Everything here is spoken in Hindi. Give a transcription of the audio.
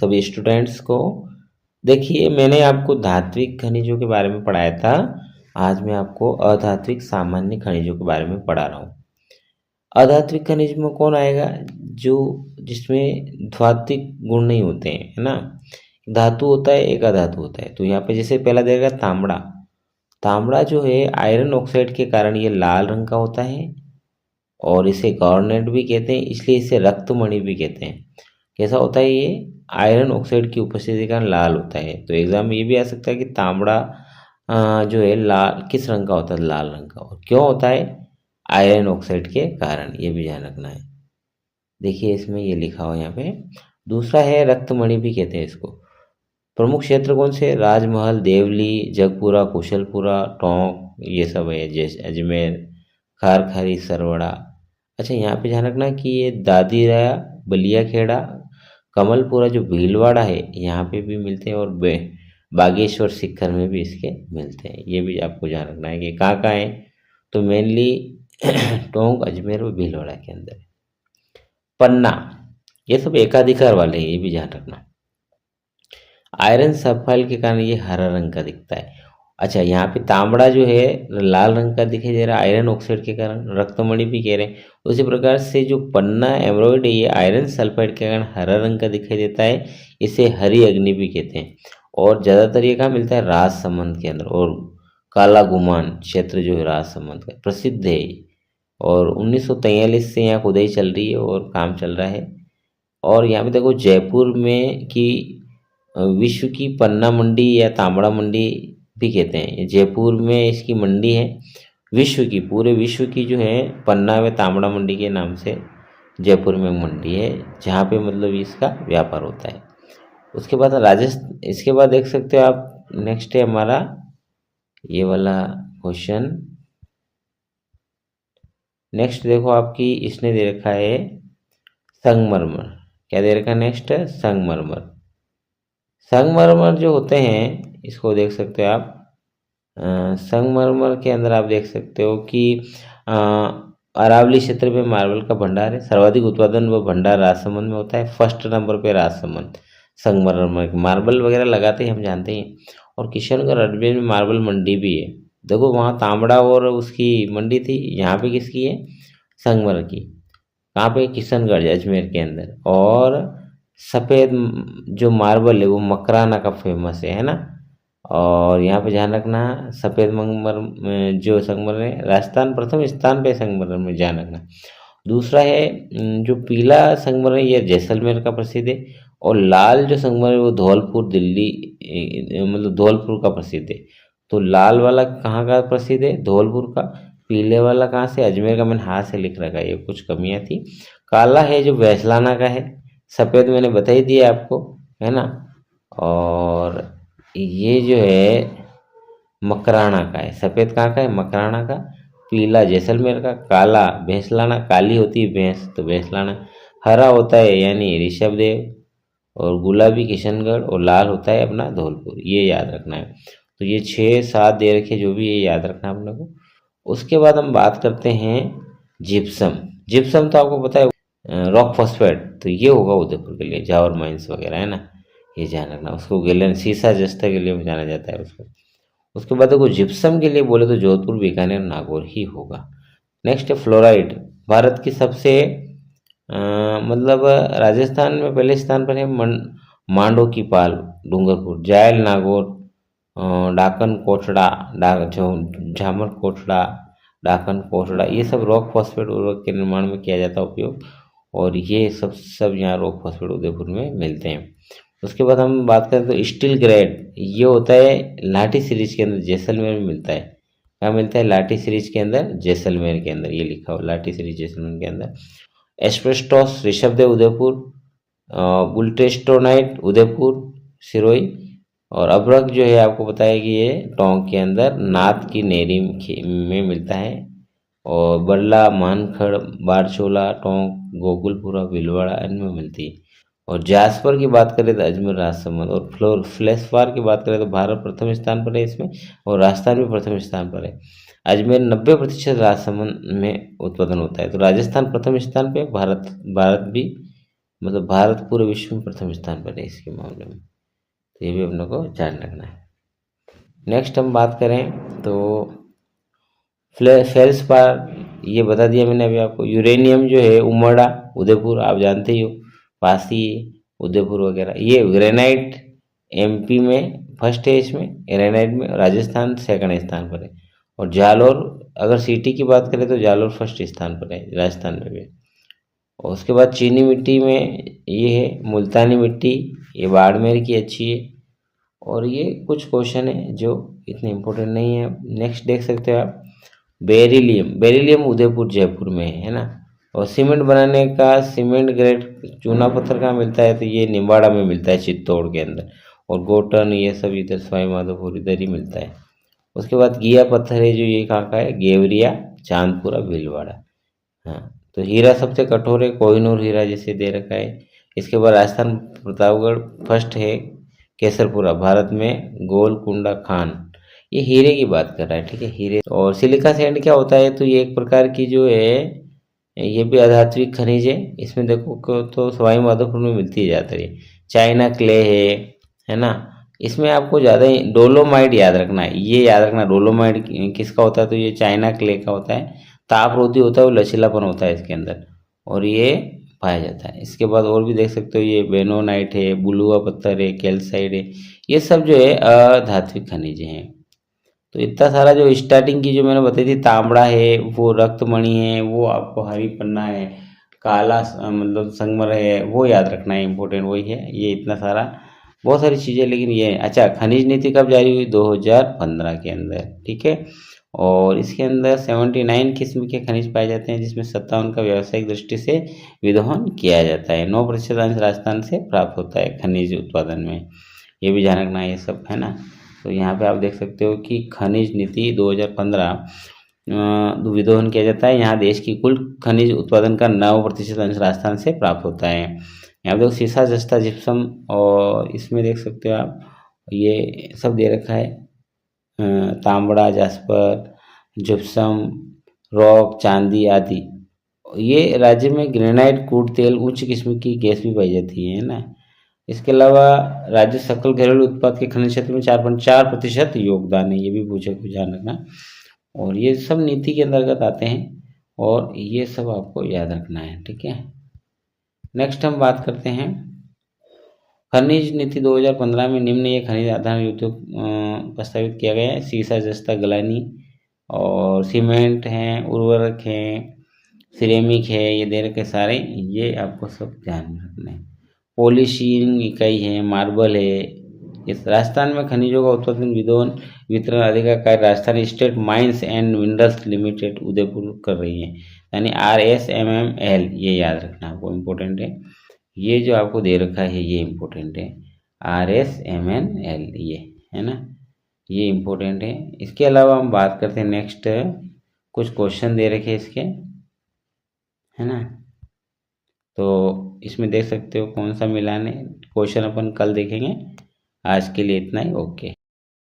सभी स्टूडेंट्स को। देखिए, मैंने आपको धात्विक खनिजों के बारे में पढ़ाया था। आज मैं आपको अधात्विक सामान्य खनिजों के बारे में पढ़ा रहा हूँ। अधात्विक खनिज में कौन आएगा? जो जिसमें धात्विक गुण नहीं होते हैं, है ना। धातु होता है, एक अधातु होता है। तो यहाँ पे जैसे पहला देगा तांबड़ा। तांबड़ा जो है आयरन ऑक्साइड के कारण ये लाल रंग का होता है और इसे गॉर्नेट भी कहते हैं, इसलिए इसे रक्तमणि भी कहते हैं। कैसा होता है ये? आयरन ऑक्साइड की उपस्थिति के कारण लाल होता है। तो एग्जाम में ये भी आ सकता है कि तांबड़ा जो है लाल किस रंग का होता है? लाल रंग का। और क्यों होता है? आयरन ऑक्साइड के कारण। ये भी ध्यान रखना है। देखिए इसमें ये लिखा हुआ है यहाँ पे। दूसरा है रक्तमणि भी कहते हैं इसको। प्रमुख क्षेत्र कौन से? राजमहल, देवली, जगपुरा, कुशलपुरा, टोंक, ये सब है। जैसे अजमेर, खारखारी, सरवड़ा। अच्छा, यहाँ पे ध्यान रखना कि ये दादीरा, बलिया खेड़ा, कमलपुरा जो भीलवाड़ा है यहाँ पे भी मिलते हैं और बागेश्वर शिखर में भी इसके मिलते हैं। ये भी आपको ध्यान रखना है कि कहाँ कहाँ है। तो मेनली टोंक, अजमेर और भीलवाड़ा के अंदर है। पन्ना, ये सब एकाधिकार वाले हैं, ये भी ध्यान रखना। आयरन सल्फाइड के कारण ये हरा रंग का दिखता है। अच्छा, यहाँ पे तांबड़ा जो है लाल रंग का दिखाई दे रहा है आयरन ऑक्साइड के कारण, रक्तमणि भी कह रहे हैं। उसी प्रकार से जो पन्ना एमरॉइड है ये आयरन सल्फाइड के कारण हरा रंग का दिखाई देता है, इसे हरी अग्नि भी कहते हैं। और ज़्यादातर ये कहाँ मिलता है? राजसमंद के अंदर। और काला गुमान क्षेत्र जो है राजसमंद का प्रसिद्ध है ये। और 1943 से यहाँ खुदाई चल रही है और काम चल रहा है। और यहाँ पे देखो जयपुर में की विश्व की पन्ना मंडी या तांबड़ा मंडी भी कहते हैं। जयपुर में इसकी मंडी है, विश्व की, पूरे विश्व की जो है पन्ना व तांबड़ा मंडी के नाम से जयपुर में मंडी है, जहाँ पे मतलब इसका व्यापार होता है। उसके बाद राजस्थान, इसके बाद देख सकते हो आप, नेक्स्ट है हमारा ये वाला क्वेश्चन। नेक्स्ट देखो आपकी इसने दे रखा है संगमरमर। क्या दे रखा है नेक्स्ट? संगमरमर। संगमरमर जो होते हैं इसको देख सकते हो आप। संगमरमर के अंदर आप देख सकते हो कि अरावली क्षेत्र में मार्बल का भंडार है। सर्वाधिक उत्पादन व भंडार राजसमंद में होता है। फर्स्ट नंबर पे राजसमंद संगमरमर। मार्बल वगैरह लगाते हैं, हम जानते हैं। और किशनगढ़ अजमेर में मार्बल मंडी भी है। देखो वहाँ तांबड़ा और उसकी मंडी थी, यहाँ पे किसकी है? संगमरमर की। कहाँ पे? किशनगढ़ अजमेर के अंदर। और सफ़ेद जो मार्बल है वो मकराना का फेमस है ना। और यहाँ पे ध्यान रखना सफ़ेद संगमरमर जो संगमरमर है राजस्थान प्रथम स्थान पे संगमरमर में ध्यान रखना। दूसरा है जो पीला संगमरमर है ये जैसलमेर का प्रसिद्ध है। और लाल जो संगमरमर है वो धौलपुर दिल्ली मतलब धौलपुर का प्रसिद्ध है। तो लाल वाला कहाँ का प्रसिद्ध है? धौलपुर का। पीले वाला कहाँ से? अजमेर का। मैंने हाथ से लिख रखा है, ये कुछ कमियाँ थी। काला है जो वैसलाना का है। सफ़ेद मैंने बता ही दिया आपको, है ना। और ये जो है मकराना का है। सफ़ेद कहाँ का है? मकराना का। पीला जैसलमेर का। काला भैंसलाना, काली होती है भैंस तो भैंसलाना। हरा होता है यानी ऋषभदेव। और गुलाबी किशनगढ़। और लाल होता है अपना धौलपुर। ये याद रखना है। तो ये 6-7 दे रखे, जो भी ये याद रखना है आप लोगों को। उसके बाद हम बात करते हैं जिप्सम। जिप्सम तो आपको पता है रॉक फॉस्फेट, तो ये होगा उदयपुर के लिए, जावर माइंस वगैरह, है ना। ये ध्यान रखना। उसको गिलन सीसा जस्ता के लिए जाना जाता है उसको। उसके बाद देखो जिप्सम के लिए बोले तो जोधपुर, बीकानेर, नागौर ही होगा। नेक्स्ट है फ्लोराइड। भारत की सबसे मतलब राजस्थान में पहले स्थान पर है मांडो की पाल, डूंगरपुर, जायल, नागौर, डाकन कोटड़ा, झामर कोटड़ा, डाकन कोटड़ा, ये सब रॉक फॉस्फेट उर्वरक के निर्माण में किया जाता है उपयोग। और ये सब यहाँ रॉक फॉस्फेट उदयपुर में मिलते हैं। उसके बाद हम बात करें तो स्टील ग्रेड, ये होता है लाठी सीरीज के अंदर, जैसलमेर में मिलता है। क्या मिलता है? लाठी सीरीज के अंदर, जैसलमेर के अंदर। ये लिखा हो लाठी सीरीज जैसलमेर के अंदर। एस्बेस्टोस ऋषभदेव उदयपुर, बुल्टेस्टोनाइट उदयपुर सिरोही। और अभ्रक जो है आपको पता है कि ये टोंक के अंदर नाथ की नेरी में मिलता है। और बल्ला, मानखड़, बारचोला, टोंक, गोकुलपुरा, भीलवाड़ा इनमें मिलती है। और जास्पर की बात करें तो अजमेर, राजसमंद। और फ्लेसवार की बात करें तो भारत प्रथम स्थान पर है इसमें, और राजस्थान भी प्रथम स्थान पर है। अजमेर 90% राजसमंद में उत्पादन होता है। तो राजस्थान प्रथम स्थान पे, भारत भी मतलब भारत पूरे विश्व में प्रथम स्थान पर है इसके मामले में, तो ये भी हम लोग को ध्यान रखना है। नेक्स्ट हम बात करें तो फेल्सपार, ये बता दिया मैंने अभी आपको। यूरेनियम जो है उमड़ा उदयपुर, आप जानते ही हो, पास ही उदयपुर वगैरह। ये ग्रेनाइट एमपी में फर्स्ट है, इसमें ग्रेनाइट में राजस्थान सेकंड स्थान पर है। और जालोर, अगर सिटी की बात करें तो जालोर फर्स्ट स्थान पर है राजस्थान में भी। और उसके बाद चीनी मिट्टी में ये है मुल्तानी मिट्टी, ये बाड़मेर की अच्छी है। और ये कुछ क्वेश्चन है जो इतने इम्पोर्टेंट नहीं है। नेक्स्ट देख सकते हो आप, बेरिलियम उदयपुर जयपुर में है ना। और सीमेंट बनाने का सीमेंट ग्रेड चूना पत्थर कहाँ मिलता है, तो ये निम्बाड़ा में मिलता है चित्तौड़ के अंदर। और गोटन ये सब इधर सवाई माधोपुर इधर ही मिलता है। उसके बाद घिया पत्थर है जो ये कहाँ का है, गेवरिया चांदपुरा भीलवाड़ा। हाँ, तो हीरा सबसे कठोर है, कोहिनूर हीरा जैसे दे रखा है। इसके बाद राजस्थान प्रतापगढ़ फर्स्ट है, केसरपुरा भारत में गोलकुंडा खान, ये हीरे की बात कर रहा है, ठीक है, हीरे। और सिलिका सैंड क्या होता है, तो ये एक प्रकार की जो है ये भी अधात्विक खनिज है। इसमें देखो तो सवाई माधोपुर में मिलती है ज़्यादातर। ये चाइना क्ले है ना। इसमें आपको ज़्यादा डोलोमाइट याद रखना है, ये याद रखना डोलोमाइट किसका होता है, तो ये चाइना क्ले का होता है। तापरोधी होता है, वो लचीलापन होता है इसके अंदर, और ये पाया जाता है। इसके बाद और भी देख सकते हो, ये बेनोनाइट है, बुलुआ पत्थर है, कैल्साइड है, ये सब जो है अधात्विक खनिज हैं। तो इतना सारा जो स्टार्टिंग की जो मैंने बताई थी, तांबड़ा है, वो रक्तमणि है, वो आपको हरी पन्ना है, काला मतलब संगमर है, वो याद रखना है, इंपॉर्टेंट वही है। ये इतना सारा बहुत सारी चीज़ें, लेकिन ये अच्छा, खनिज नीति कब जारी हुई, 2015 के अंदर, ठीक है। और इसके अंदर 79 किस्म के खनिज पाए जाते हैं, जिसमें 57 का व्यावसायिक दृष्टि से विदोहन किया जाता है। 9% अंश राजस्थान से प्राप्त होता है खनिज उत्पादन में, ये भी ध्यान रखना है, ये सब है ना। तो यहाँ पे आप देख सकते हो कि खनिज नीति 2015 विदोहन किया जाता है। यहाँ देश की कुल खनिज उत्पादन का 9% अंश राजस्थान से प्राप्त होता है। यहाँ पे सीसा जस्ता जिप्सम, और इसमें देख सकते हो आप ये सब दे रखा है, तांबड़ा जास्पर जिप्सम रॉक चांदी आदि। ये राज्य में ग्रेनाइट क्रूड तेल उच्च किस्म की गैस भी पाई जाती है ना। इसके अलावा राज्य सकल घरेलू उत्पाद के खनिज क्षेत्र में 4.4% योगदान है, ये भी पूछे कुछ ध्यान रखना। और ये सब नीति के अंतर्गत आते हैं, और ये सब आपको याद रखना है, ठीक है। नेक्स्ट हम बात करते हैं खनिज नीति 2015 में निम्न ये खनिज आधारित उद्योग प्रस्तावित किया गया है। सीसा जस्ता गलानी और सीमेंट हैं, उर्वरक हैं, सिरेमिक है, ये दे रखे सारे, ये आपको सब ध्यान में रखना है। पॉलिशीन इकाई है, मार्बल है। इस राजस्थान में खनिजों का उत्पादन विदोन वितरण आदि का कार्य Rajasthan state mines and minerals limited Udaipur कर रही है, यानी RSMML, ये याद रखना आपको, इम्पोर्टेंट है। ये जो आपको दे रखा है ये इम्पोर्टेंट है, RSMNL, ये है ना, ये इम्पोर्टेंट है। इसके अलावा हम बात करते हैं नेक्स्ट, कुछ क्वेश्चन दे रखे इसके, है ना। तो इसमें देख सकते हो कौन सा मिलान है, क्वेश्चन अपन कल देखेंगे। आज के लिए इतना ही, ओके।